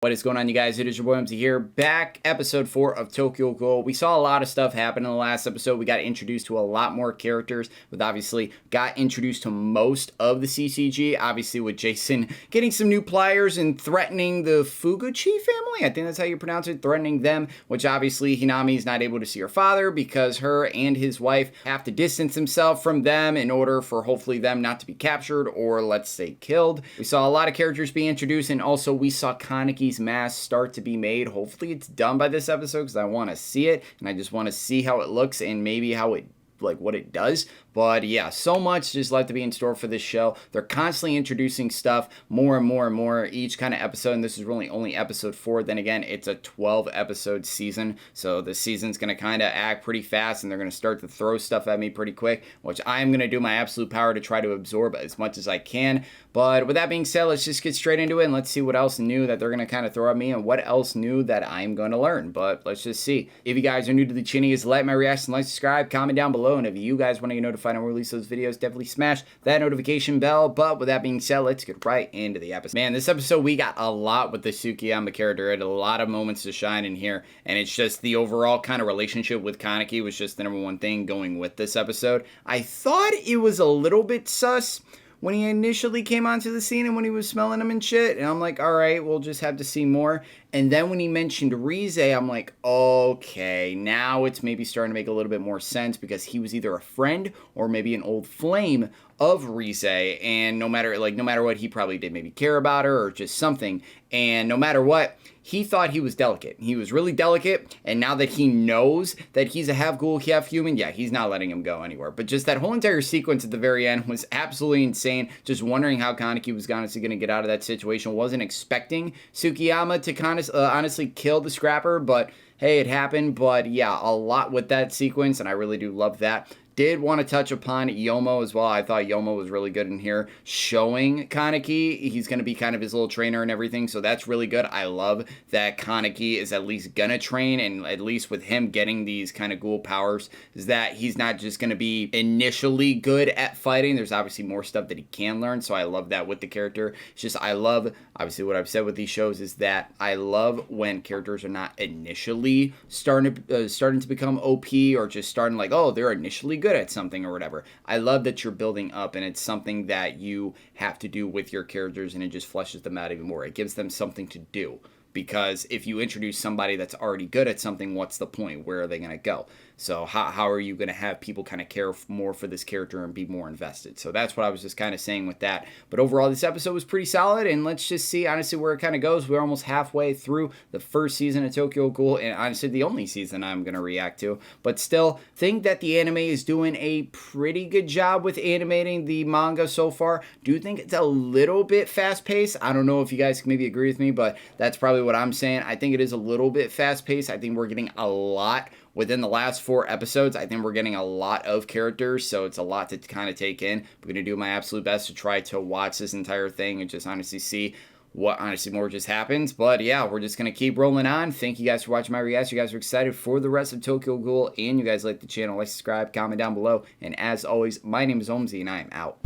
What is going on, you guys? It is your boy Omzy here, back episode 4 of Tokyo Ghoul. We saw a lot of stuff happen in the last episode. We got introduced to a lot more characters, with obviously got introduced to most of the CCG, obviously with Jason getting some new pliers and threatening the Fuguchi family. I think that's how you pronounce it, threatening them, which obviously Hinami is not able to see her father because her and his wife have to distance himself from them in order for hopefully them not to be captured or, let's say, killed. We saw a lot of characters being introduced, and also we saw Kaneki's mask start to be made. Hopefully it's done by this episode because I want to see it, and I just want to see how it looks and maybe how it, like, what it does. But yeah, so much just left to be in store for this show. They're constantly introducing stuff more and more and more each kind of episode, and this is really only episode 4. Then again, it's a 12 episode season, so the season's going to kind of act pretty fast, and they're going to start to throw stuff at me pretty quick, which I am going to do my absolute power to try to absorb as much as I can. But with that being said, let's just get straight into it, and let's see what else new that they're going to kind of throw at me, and what else new that I'm going to learn. But let's just see. If you guys are new to the channel, like my reaction, like, subscribe, comment down below, and if you guys want to get notified when we release those videos, definitely smash that notification bell. But with that being said, let's get right into the episode. Man, this episode we got a lot with the Tsukiyama character. It had a lot of moments to shine in here, and it's just the overall kind of relationship with Kaneki was just the number one thing going with this episode. I thought it was a little bit sus when he initially came onto the scene and when he was smelling them and shit, and I'm like, all right, we'll just have to see more. And then when he mentioned Rize, I'm like, okay, now it's maybe starting to make a little bit more sense, because he was either a friend or maybe an old flame of Rize, and no matter what, he probably did maybe care about her or just something, and no matter what, he thought he was delicate. He was really delicate, and now that he knows that he's a half ghoul, half human, yeah, he's not letting him go anywhere. But just that whole entire sequence at the very end was absolutely insane. Just wondering how Kaneki was honestly going to get out of that situation. Wasn't expecting Tsukiyama to honestly kill the scrapper, but hey, it happened. But yeah, a lot with that sequence, and I really do love that. Did want to touch upon Yomo as well. I thought Yomo was really good in here, showing Kaneki. He's going to be kind of his little trainer and everything, so that's really good. I love that Kaneki is at least going to train, and at least with him getting these kind of ghoul powers, is that he's not just going to be initially good at fighting. There's obviously more stuff that he can learn, so I love that with the character. It's just, I love, obviously what I've said with these shows is that I love when characters are not initially starting to become OP, or just starting like, oh, they're initially good at something or whatever. I love that you're building up, and it's something that you have to do with your characters, and it just fleshes them out even more. It gives them something to do, because if you introduce somebody that's already good at something, what's the point? Where are they going to go? So how are you going to have people kind of care more for this character and be more invested? So that's what I was just kind of saying with that. But overall, this episode was pretty solid, and let's just see, honestly, where it kind of goes. We're almost halfway through the first season of Tokyo Ghoul, and honestly, the only season I'm going to react to. But still, think that the anime is doing a pretty good job with animating the manga so far. Do think it's a little bit fast-paced. I don't know if you guys can maybe agree with me, but that's probably what I'm saying. I think it is a little bit fast-paced. I think we're getting a lot within the last 4 episodes. I think we're getting a lot of characters, so it's a lot to kind of take in. I'm going to do my absolute best to try to watch this entire thing and just honestly see what honestly more just happens. But yeah, we're just going to keep rolling on. Thank you guys for watching my reaction. You guys are excited for the rest of Tokyo Ghoul, and you guys like the channel, like, subscribe, comment down below. And as always, my name is Omzy, and I am out.